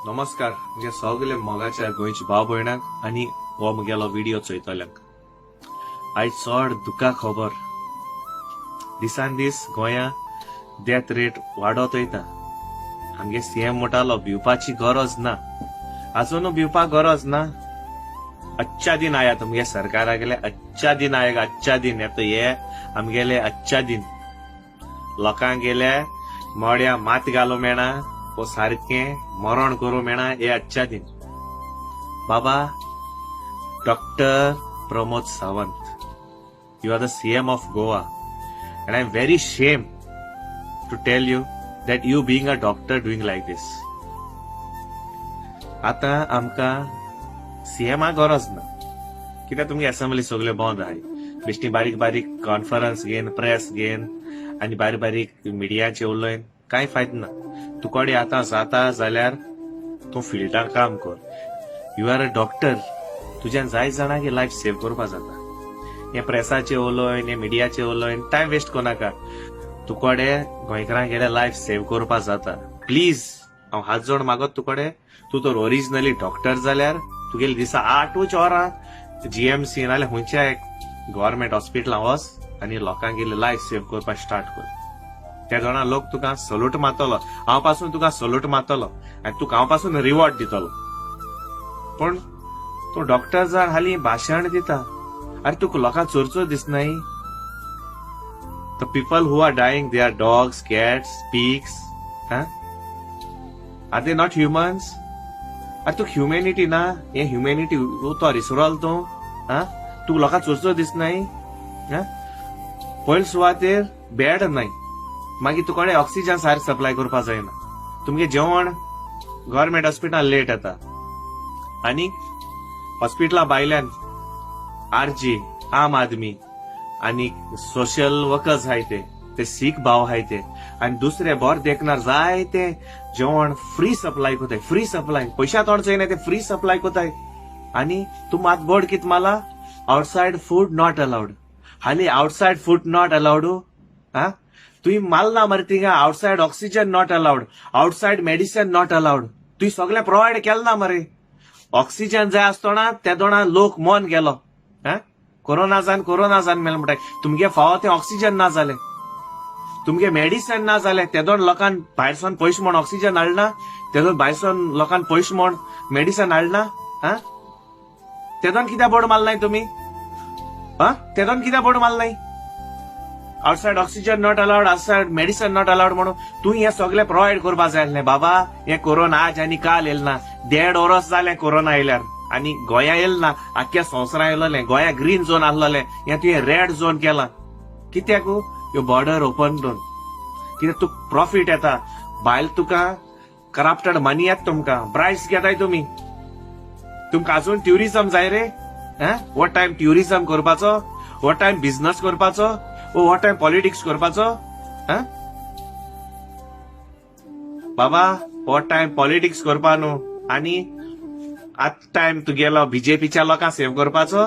नमस्कार म्हणजे सगळे मोगाच्या गोंयच्या भाव भयणांक आनी हो मुगेलो व्हिडिओ चोयतल्यांक आयज चड दुखा खबर दिसान दीस गोंया डेथ रेट वाडत वयता. आमगे सीएम म्हणटालो भिवपाची गरज ना, अजून भिवपाक गरज ना. अच्छा दिन आया तुमगे सरकारागेले अच्छा दिन आएगा, अच्छा दिन येतो ये आमगेले अच्छा दिन. लोकांक गेले मोड्या मात घालू मेळना, वो सारखे मरण करू मेळना हे अच्छा दिन. बाबा doctor Pramod Sawant, you are the CM of Goa and I'm very ashamed to tell you that you being a doctor doing like this. आता आमका सीएमा गरज ना, कित्याक तुमगे असेंब्ली सगळे बंद आहे. बेश्टी बारीक बारीक कॉन्फरन्स घेन, प्रेस घेन आणि बारीक बारीक मिडियाचे उलयन कांय फायदो ना. तुकडे आता जाता जाल्यार तूं फिल्डार काम कर. यू आर अ डॉक्टर, तुज्यान जाय जाणांगे लायफ सेव्ह करपा जाता. हे प्रेसाचे उलयन, हे मिडियाचे उलयन टाइम वेस्ट कोनाका. तुकडे गोंयकारांक गेले लायफ सेव्ह करपा जाता. प्लीज हांव हात जोड मागत तुकडे, तू तर ओरिजिनली डॉक्टर जाल्यार तुगेले दिसा 8 वरां जीएमसी नाल्यार खंयच्या गव्हर्नमेंट हॉस्पिटलां वच आनी लोकांक गेले लायफ सेव्ह करपाक स्टार्ट कर. त्या जाणां लोक तुका सल्यूट मारतलो, हांव पासून तुका सल्यूट मारतलो आनी तुका हांव पासून रिवॉर्ड दितलो. पण तूं डॉक्टर जावन हालीं भाशण दिता. अरे तुका लोकांक चोरचो दिसनाय? The people who are dying they are dogs, cats, pigs. Are they not humans? अरे तुका ह्युमॅनिटी ना? हे ह्युमॅनिटी तो रिसरोल तूं? तुका लोकांक चोरचो दिसनाय? पयले सुवातेर बेड नाय, मागीर तुकडे ऑक्सिजन सारकें सप्लाय करपा जायना. तुमगे जेवण गव्हर्नमेंट हॉस्पिटलान लेट येता आनी हॉस्पिटला भायल्यान आरजी, आम आदमी आणि सोशल वर्कर्स हाय ते सीख भाव हाय ते आणि दुसरे बोर देखणार जाय ते जेवण फ्री सप्लाय कोताय. फ्री सप्लाय पैशा तोडचो नाही, ते फ्री सप्लाय कोताय. आणि तू मात बोर्ड कित मला आउटसाइड फूड नॉट अलाउड. हाली आउटसाइड फूड नॉट अलाउड. तुई मालना मरे थिंगा outside oxygen not allowed, outside medicine not allowed. तुई सगळे प्रोवाइड केलं ना मरे. ऑक्सिजन जाय आसतना त्या दोना लोक मन गेलो. कोरोना जान मेल म्हणटाय. तुमगे फावो ते ऑक्सिजन ना जाले, तुमगे मेडिसिन ना जाले. ते दोन लोकांक भायरसून पयशे म्हण ऑक्सिजन हाडना, ते दोन भायरसून लोकांक पयशे म्हण मेडिसिन हाडना. ते दोन कित्याक बोर्ड मारनाय तुमी? ते दोन कित्याक बोर्ड मारनाय? Outside oxygen not allowed, outside medicine not allowed म्हणून तू हे सगळे प्रोवाइड करपा जाय आसलें. बाबा हे कोरोना आज आनी काल येल ना, 1.5 वर्स जालें कोरोना येयल्यार आणि गोंया येल ना, आख्या संवसारा येयलोले. गोंया ग्रीन झोन आहलोले, हे तुवें रेड झोन केला. कित्याक? ह्यो बॉर्डर ओपन करून कित्याक तुका प्रॉफिट येता. भायल तुका करप्टेड मनी येता, तुमकां ब्रायट्स घेताय तुमी. तुमकां अजून ट्युरिझम जाय रे? हो टायम ट्युरिझम करपाचो, हो टायम बिझनेस करपाचो, हो टायम पॉलिटिक्स करपाचो? बाबा हो टायम पॉलिटिक्स करपा न्हू, आणि आत टाइम तुगेलो बीजेपीच्या लोकांक सेव्ह करपाचो,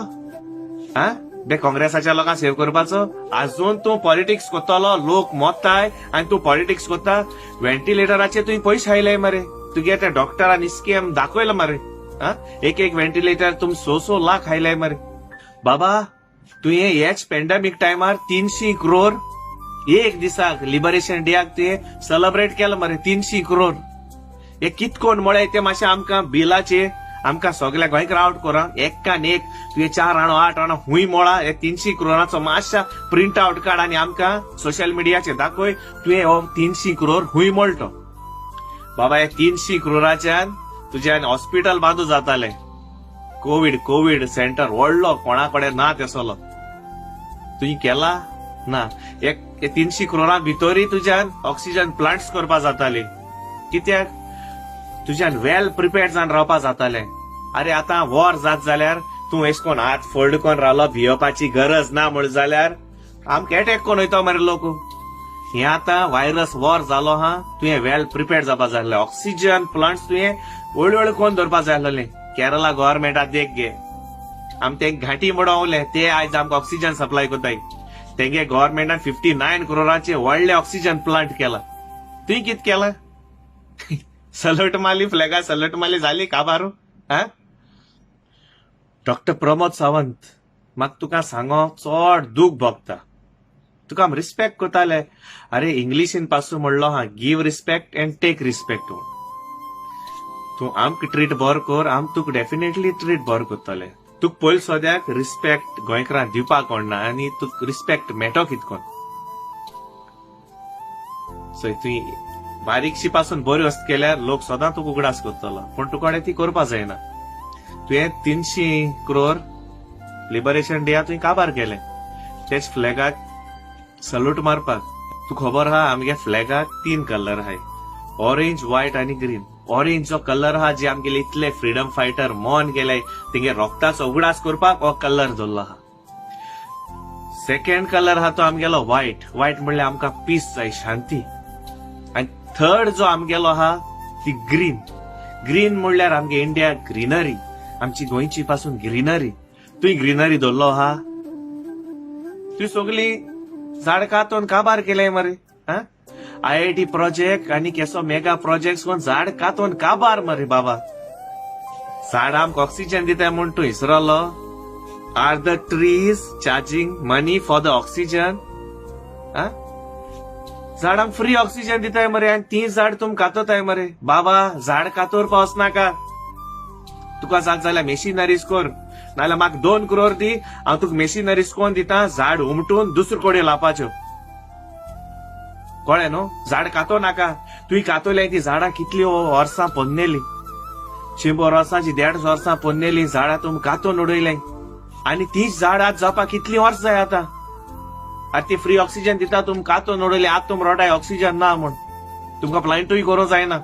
बे काँग्रेसाच्या लोकांक सेव्ह करपाचो. अजून तूं पॉलिटिक्स कोत्तलो, लोक मोत्ताय आनी तूं पॉलिटिक्स कोत्ता. व्हेंटिलेटराचे तुवें पयशे हायले मरे. तुगे त्या डॉक्टरांनी स्कॅम दाखयला मरे. एक व्हेंटिलेटर तुम 100 लाख हायले मरे. बाबा तुवें हेच पॅन्डेमिक टायमार 300 करोड एक दिसाक लिबरेशन डेक तुवें सेलिब्रेट केला मरे. 300 करोड हे कितकोन म्हळे ते मातशें आमकां बिलाचे आमकां सगळ्या गोंयकार आउट करा. एकान एक तुवें 4 आणो 8 आणो हुंय मोळा. हे 300 करोडाचो मातशा प्रिंट आउट काड आनी आमकां सोशल मिडियाचेर दाखय तुवें हो 300 करोड हुंय मोळटो. बाबा हे 300 करोडाच्यान तुज्यान हॉस्पिटल बांदू जाताले. कोविड सेंटर व्हडलो कोणा कडेन ना तेसलो तुवें केला ना. एक 300 करोडा भितरी तुज्यान ऑक्सिजन प्लांट्स करपा जाताले. कित्याक? तुज्यान वेल प्रिपेर्ड जावन रावपा जाताले. अरे आता वॉर जात जाल्यार तूं एश कोन हात फोल्ड कोन रावलो, भियोवपाची गरज ना म्हण जाल्यार आमकां एटॅक कोन वयता मरे लोक. हे आता व्हायरस वॉर जालो तुवें वेल प्रिपेर्ड जावपा जाय आसलें. ऑक्सिजन प्लांट्स तुवें व्हडले कोन दवरपा जाय आसलें. केरला गव्हर्नमेंटात देख गे, आम ते घाटी मोडवले, ते आयज आमकां ऑक्सिजन सप्लाय कोताय. तेंगे गव्हर्नमेंटान 59 करोडाचे व्हडले ऑक्सिजन प्लांट केला. तुवें कितें केला? सलट मारली फ्लॅगा सलट मारली झाली काबारू हा. डॉक्टर प्रमोद सावंत म्हाका तुका सांगो चड दूख भोगता. तुका आम रिस्पेक्ट कोताले. अरे इंग्लिशीन पासून म्हणलो हा give respect and take respect. तू आमक ट्रीट बर कर आम तुका डेफिनेटली ट्रीट बर करतले. तुक पयल सद्याक रिस्पेक्ट गोंयकारांक दिवपाक कोणना आनी तुक रिस्पेक्ट मेळटो कितकोन. सो तुवें बारीकशी पासून बरी वस्त केल्यार लोक सदां तुका उगडास करतलो पूण तुका ती करपाक जायना. तुवें 300 crore लिबरेशन डे तुवें काबार केलें. तेच फ्लॅगाक सल्यूट मारपाक. तुका खबर आहा आमगे फ्लॅगाक 3 कलर आहाय. ऑरेंज व्हाईट आनी ग्रीन. ऑरेंज जो कलर आहा जे आमगेले इतले फ्रीडम फायटर मॉन गेले तेंगे रोगताचो उगडास करपाक हो कलर दवरलो आहा. सेकंड कलर आहा तो आमगेलो व्हाईट. व्हाईट म्हणल्यार आमकां पीस जाय शांती. आनी थर्ड जो आमगेलो आहा ती ग्रीन. ग्रीन म्हणल्यार आमगे इंडिया ग्रीनरी. आमची गोंयची पासून ग्रीनरी. तुवें ग्रीनरी दवरलो आहा. तुवें सगळी झाड कातोन काबार केले मरे. IIT प्रोजेक्ट आनी केसो मेगा प्रोजेक्ट कोण झाड कातोन काबार मरे बाबा. झाड आमकां ऑक्सिजन दिताय म्हूण तूं इसरलो. Are the trees charging money for the oxygen. झाड आमकां फ्री ऑक्सिजन दिताय मरे आनी ती झाड तुम कातोताय मरे बाबा. झाड कातोर पावस नाका. तुका जात जाल्यार मेशिनरीज कर नाल्यार म्हाका 2 crore दी हांव तुका मेशिनरीज कोण दिता झाड उमटून दुसरे कडेन लावपाच्यो. कळ्ळें न्हू. झाड कातो नाका. तुवें कातोले ती झाडां कितली वर्सां पोन्नेली. 100 वर्सांची 150 वर्सां पोन्नेली झाडां तुम कातोन उडयले आनी तीच झाड आज जावपाक कितली वर्स जाय आतां. आतां ती फ्री ऑक्सिजन दिता तुम कातोन उडयले. आतां तुम रोडाय ऑक्सिजन ना म्हूण तुमकां प्लांटूय करूं जायना.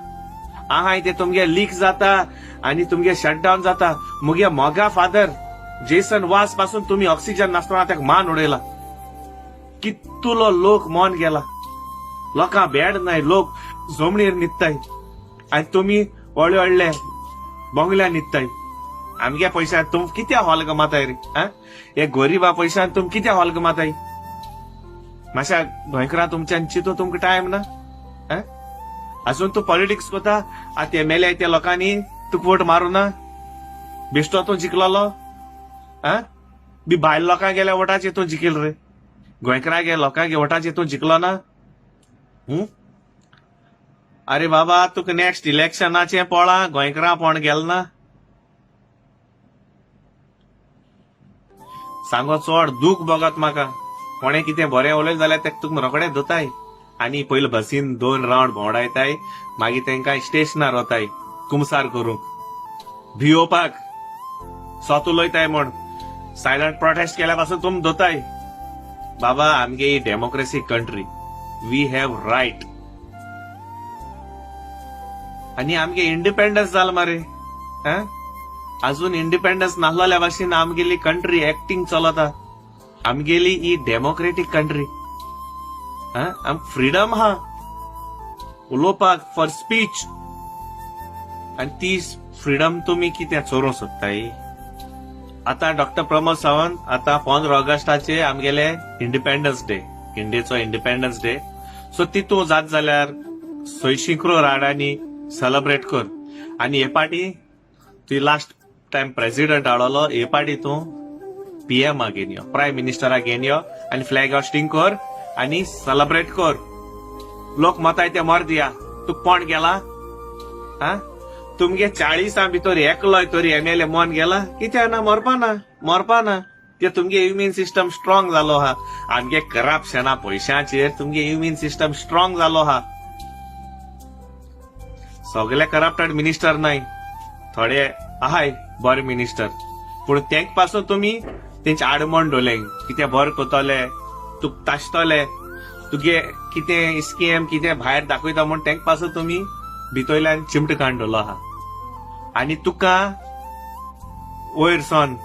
आहाय ते तुमगे लीक जाता आनी तुमगे शटडावन जाता. मुगे मोगा फादर जेसन वास पासून तुम्ही ऑक्सिजन नासतना ताका मान उडयला. कितलो लोक मौन गेला. लोकां बेड नाय. लोक जमणीर न्हिदताय आनी तुमी व्हडले व्हडले बंगल्यान न्हिदताय. आमगे पयशान तुम कित्या हॉल गमाताय रे. हे गरीबा पयशान तुम कित्या हॉल गमाताय. मातशा गोंयकारां तुमच्यान चिंतून तुमकां टायम ना. अजून तू पॉलिटिक्स कोता. आतां ते मेले त्या लोकांनी तुका वोट मारूं ना. बेश्टो तूं जिखलोलो. बी भायल लोकांक गेल्या वोटाचेर तूं जिखील रे. गोंयकारांगे लोकांगे वोटाचेर तूं जिखलो ना. अरे बाबा तुका नेक्स्ट इलेक्शनाचें पळा गोंयकारां कोण गेल ना. सांगो चड दूख भोगत म्हाका. कोणें कितें बरें उलयलें जाल्यार तेका तुका रोखडें दोताय आनी पयलीं बसीन 2 राउंड भोंवडायताय. मागीर तेंकां स्टेशनार वताय कुमसार करूंक भियोवपाक. सोत उलयताय म्हूण सायलंट प्रोटेस्ट केल्या पासून तुम दोताय. बाबा आमगे ही democracy country. We have right. आनी आमगे इंडिपेंडन्स जाल मरे. अजून इंडिपेंडन्स नासलोल्या भाशेन आमगेली कंट्री एक्टिंग चलता. आमगेली ही डेमोक्रेटीक कंट्री. आम फ्रीडम आहा उलोवपाक फॉर स्पीच आनी ती फ्रीडम तुमी कितें चोरूं सोदताय. आतां डॉक्टर प्रमोद सावंत आतां 15 ऑगस्टाचे आमगेले इंडिपेंडन्स डे. इंडियेचो इंडिपेंडन्स डे. सो तितू जात जाल्यार 600 crore हाडांनी सेलिब्रेट कर. आनी हे पाटी तुवें लास्ट टायम प्रेसिडेंट हाडलो. हे पाटी तूं PM घेवन यो प्रायम मिनिस्टराक घेवन यो आनी फ्लॅग होस्टिंग कर आनी सेलिब्रेट कर. लोक मताय ते मर दिया. तूं कोण गेला. तुमगे 40 भितर एकलोय तरी MLA मन गेला. कित्याक ना मरपा ना. ते तुमगे इम्युन सिस्टम स्ट्रॉंग जालो आहा. आमगे करप्शना पयशांचेर तुमगे इम्युन सिस्टम स्ट्रॉंग जालो आहा. सगळे करप्टेड मिनिस्टर नाय. थोडे आहाय बरे मिनिस्टर पूण तेंक पासून तुमी तेंचे आडमण दवरले. कितें बरें कोतले तुक ताशतले. तुगे कितें स्कीम कितें भायर दाखयता म्हूण तेंक पासून तुमी भितरल्यान चिमट काडून दवरलो आहा. आनी तुका वयर सोन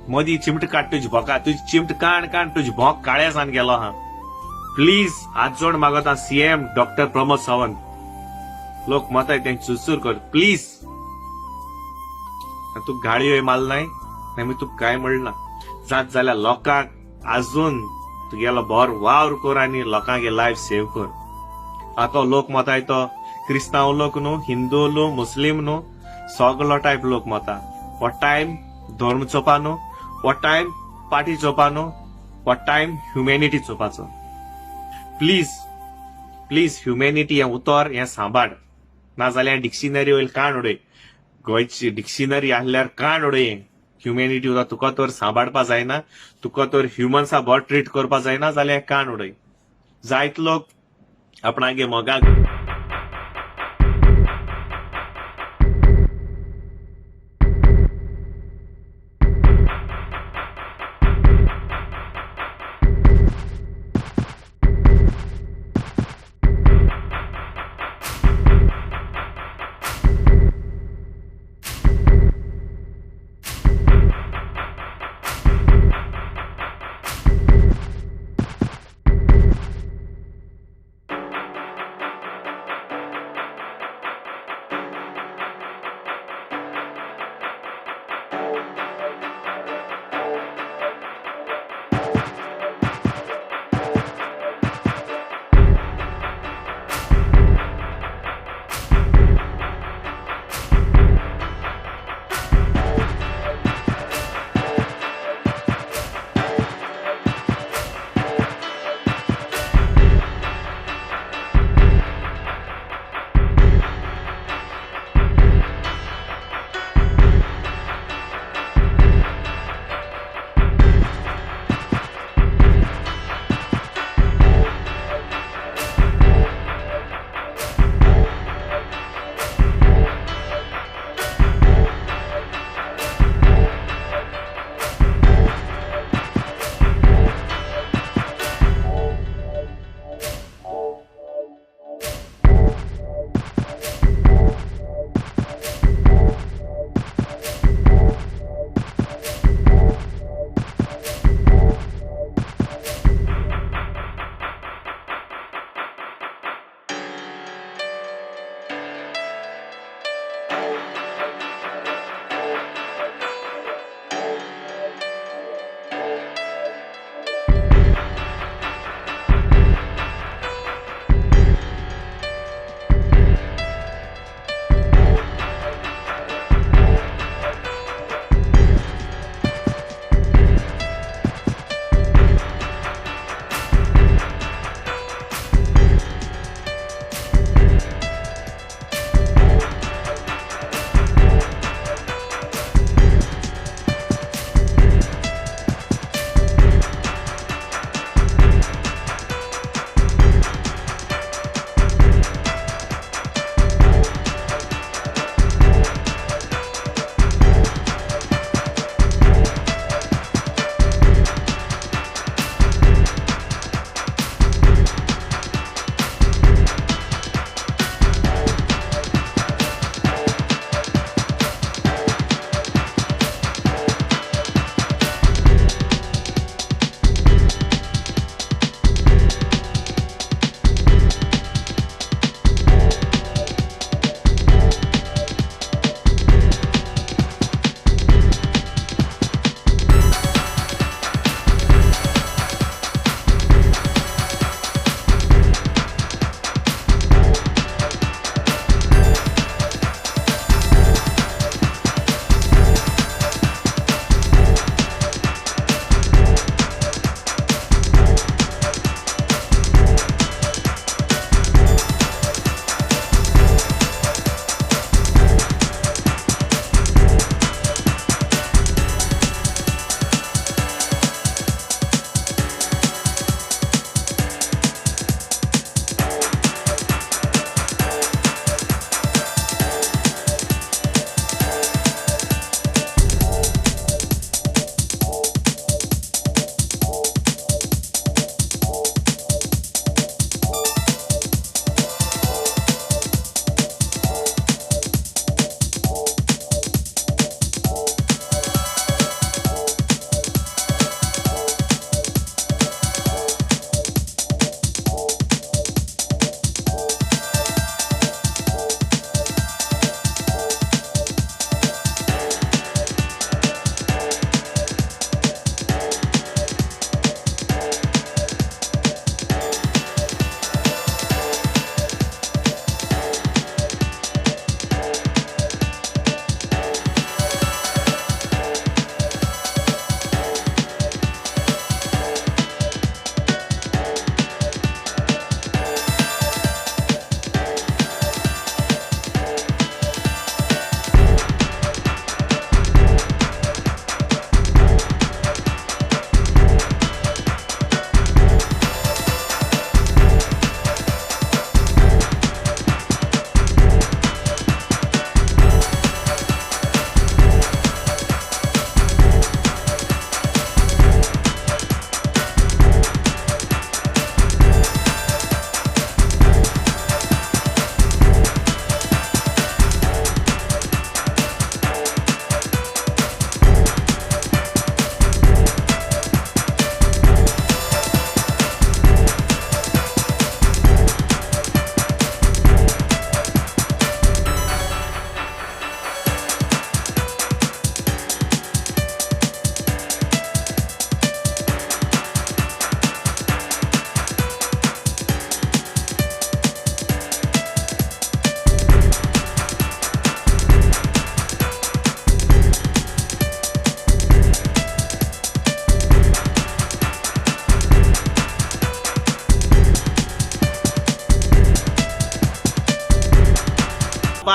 मदीं चिमट काड तुजी भोका. तुजी चिमट काण तुजी भोंक काळ्या सान गेलो आहा. प्लीज हात जोड मागता CM डॉक्टर प्रमोद सावंत. लोक मताय तें सुसूर कर प्लीज. तू गाडयोय माल नाय आनी तुका कांय म्हणना. जात जाल्यार लोकांक आजून तुगेलो बरो वावर कर आनी लोकांगे लायफ सेव कर. आतां लोक मताय तो क्रिस्तांव लोक न्हू हिंदू न्हू मुस्लिम न्हू सगलो टायप लोक मता हो टायम धर्म चोपा न्हू हो टायम पार्टी चोपा न्हू हो टायम ह्युमॅनिटी चोपाचो प्लीज प्लीज ह्युमॅनिटी हें उतर हें सांबाळ नाजाल्यार डिक्शनरी वयर काण उडय गोंयची डिक्शनरी आहल्यार काण उडय ह्युमॅनिटी उतर तुका तर सांबाळपा जायना तुका तर ह्युमन्सा बरो ट्रीट करपा जायना जाल्यार काण उडय जायत लोक आपणागे मोगाक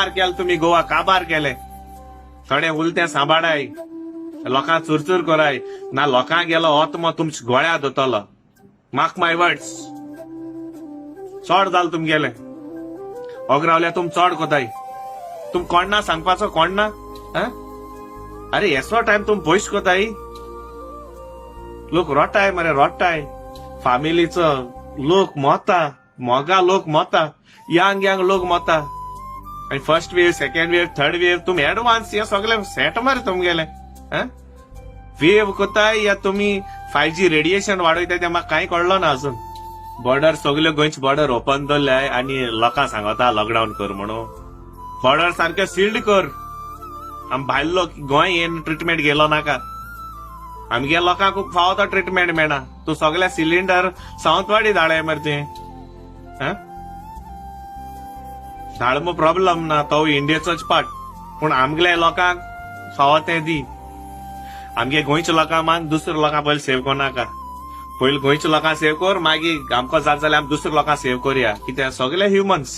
काबार केले तुम्ही गोवा काबार केले थोडे उलते सांबाळाय लोकांक चुरचूर कराय ना लोकांक गेलो ओतमो तुमच्या गोळ्यात दोतलो मार्क माय वर्ड्स चड जाल तुमगेले ओग्रावल्या तुम चड कोताय तुम कोण ना सांगपाचो कोण ना अरे येसो टाइम तुम पयस कोताय लोक रोटाय मरे रोटाय फॅमिलीचो लोक मोता मोगा लोक मोता यंग यंग लोक मोता आणि first wave second wave third wave तुम एडवान्स हे सगळे सेट मरे तुमगेले वेव कोताय या तुम्ही 5G रेडिएशन वाडयताय ते म्हाका कांय कळलो ना अजून बॉर्डर सगल्यो गोंयचे बॉर्डर ओपन दवरल्याय आनी लोकांक सांगता लॉकडाऊन कर म्हणून बॉर्डर सारके सील्ड कर आम भायलो गोंय येन ट्रिटमेंट गेलो नाका आमगे लोकांक खूप फावो तो ट्रिटमेंट मेळना तू सगळे सिलिंडर सावंतवाडी धाडय मरे ते धाडमो प्रॉब्लेम ना तो इंडियेचोच पार्ट पूण आमगेल्या लोकांक फावो ते दी आमगे गोंयच्या लोकांक मान दुसऱ्या लोकांक पयलीं सेव करनाका पयलीं गोंयच्या लोकांक सेव कर मागीर आमकां जात जाल्यार आमी दुसऱ्या लोकांक सेव करया कित्याक सगळे ह्युमन्स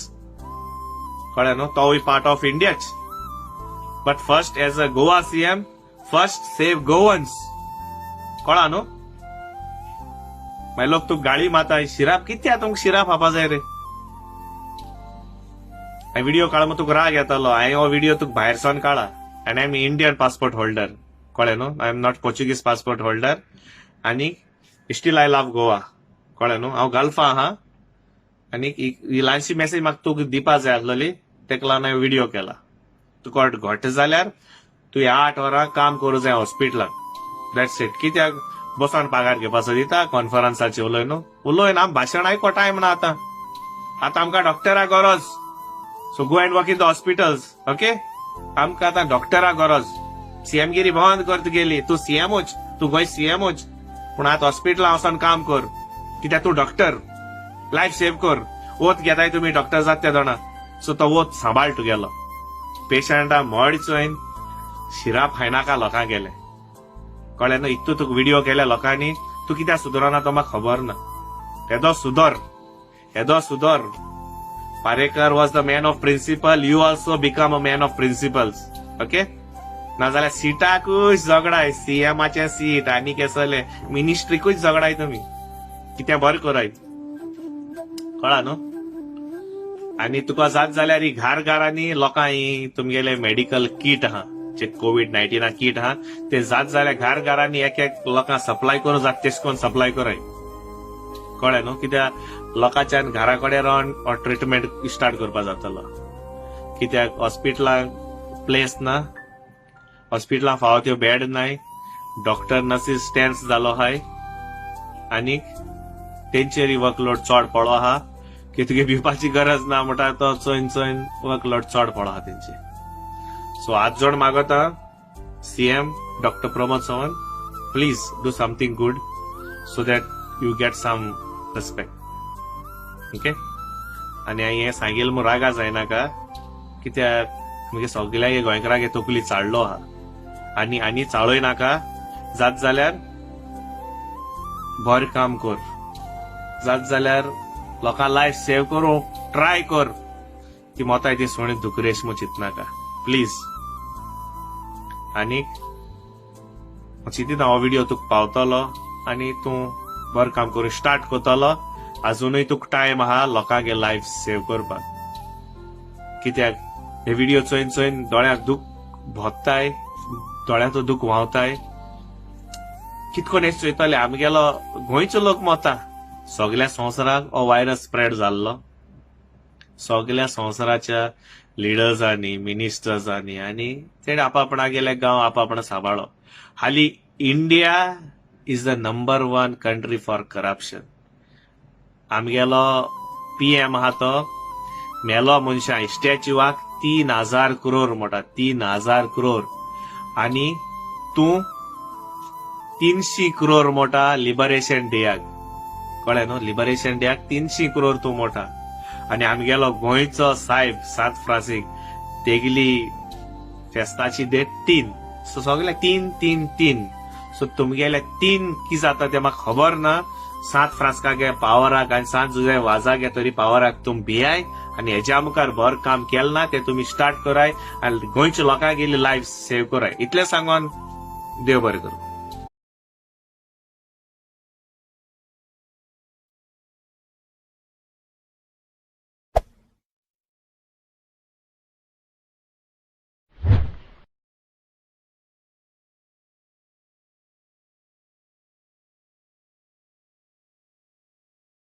कळ्ळें न्हू तोय पार्ट ऑफ इंडियाच but first as a Goa CM first save Goans कळ्ळा न्हू मागीर लोक तुका गाळी माताय शिराप कित्याक तुमकां शिराप खावपा जाय रे हांवें व्हिडिओ काळ मग तुका राग येतालो हांवें हो व्हिडिओ तुका भायर सावन काळा आनी I am Indian passport holder कळ्ळें न्हू I am not Portuguese passport holder आनी स्टील आय लव गोवा कळ्ळें न्हू हांव गल्फा आहा आनी ही ल्हानशी मेसेज म्हाका तुका दिवपा जाय आसलोली तेका लागून हांवें व्हिडिओ केला तुका घोट जाल्यार तूं 8 वरां काम करूं जाय हॉस्पिटलाक दॅट्स इट कित्याक बसोन पगार घेवपाचो दिता कॉन्फरन्साचेर उलय न्हू उलय ना भाशण आयको टायम ना आतां आमकां डॉक्टरा गरज so go and work in the hospitals okay आमकां आतां डॉक्टरा गरज CM गिरी बंद कर तुगेली तूं CMच तूं गोंय CMच पूण आतां हॉस्पिटलां वचोन काम कर कित्याक तूं डॉक्टर लायफ सेव कर ओत घेताय तुमी डॉक्टर जात त्या जाणा सो तो ओत सांबाळ तुगेलो पेशंटा मोड चोयन शिराप खायनाका लोकांक गेले कळ्ळें न्हू इतू तुका व्हिडिओ केल्या लोकांनी तूं कित्याक सुदरना तो म्हाका खबर ना येदो सुदर Parrikar was the man of principle you also become a man of principles okay नाजाल्यार सिटाकूच झगडाय CMचे सीट आनी केसले मिनिस्ट्रीकूच झगडाय तुमी कित्याक बरें कराय कळ्ळा न्हू आनी तुका जात जाल्यार ही घरांनी लोकां ही तुमगेले मेडिकल किट आहा जे COVID-19 किट आहा ते जात जाल्यार घरांनी एक एक लोकांक सप्लाय करूं जाता तेश कोन्न सप्लाय कराय कळ्ळें न्हू कित्याक लोकांच्यान घरा कडेन रावन ट्रिटमेंट स्टार्ट करपा जातलो कित्याक हॉस्पिटलांक प्लेस ना हॉस्पिटलांक फावो त्यो बेड नाय डॉक्टर नर्सीस स्टॅन्स जालो आहाय आनी तेंचेरी वर्कलोड चड पडलो आहा की तुगे भिवपाची गरज ना म्हणटा तो चोयन वर्कलोड चड पडलो आहा तेंचे सो आज जोड मागता CM doctor Pramod Sawant please do something good so that you get some respect okay आनी हांवें हें सांगिल्लें म्हूण रागा जायनाका कित्याक मुगे सगळ्या गोंयकारांक तकली चाळलो आहा आनी चाळोय नाका जात जाल्यार बरें काम कर जात जाल्यार लोकां लायफ सेव करूं ट्राय कर ती मोताय ती सोणी दुकरेश मो चिंतनाका प्लीज आनी चिंतीत हो व्हिडिओ तुका पावतलो आनी तूं बरें काम करूं स्टार्ट करतलो अजुनूय तुका टायम आहा लोकांगे लायफ सेव करपाक कित्याक हे व्हिडिओ चोयन दोळ्यांक दूख भोगताय दोळ्यांचो दूख व्हांवताय कितकोन हें चोयतले आमगेलो गोंयचो लोक मोता सगळ्या संवसाराक हो व्हायरस स्प्रेड जाल्लो सगळ्या संवसाराच्या लिडर्सांनी मिनिस्टर्सांनी आनी तेणे आपापणागेले गांव आपापणां सांबाळ्ळो हाली India is the number 1 country for corruption आमगेलो PM आहा तो मेलो मनशां स्टॅच्यूवाक 3,000 करोड म्हणटा 3,000 करोड आनी तूं 300 करोड मोठा लिबरेशन डेयाक कळ्ळें न्हू लिबरेशन डेयाक 300 करोड तूं मोठा आनी आमगेलो गोंयचो साहेब सांत फ्रांसीक तेगली फेस्ताची डेट 3 सो सगळे 3 सो तुमगेले 3 की जाता ते म्हाका खबर ना सांत फ्रांसकागे पावराक आनी सांत जुजे वाजागे तरी पावराक तुम भियाय आनी हेच्या मुखार बरें काम केलें ना तें तुमी स्टार्ट कराय आनी गोंयच्या लोकांक गेली लायफ सेव्ह कराय इतलें सांगून देव बरें करूं.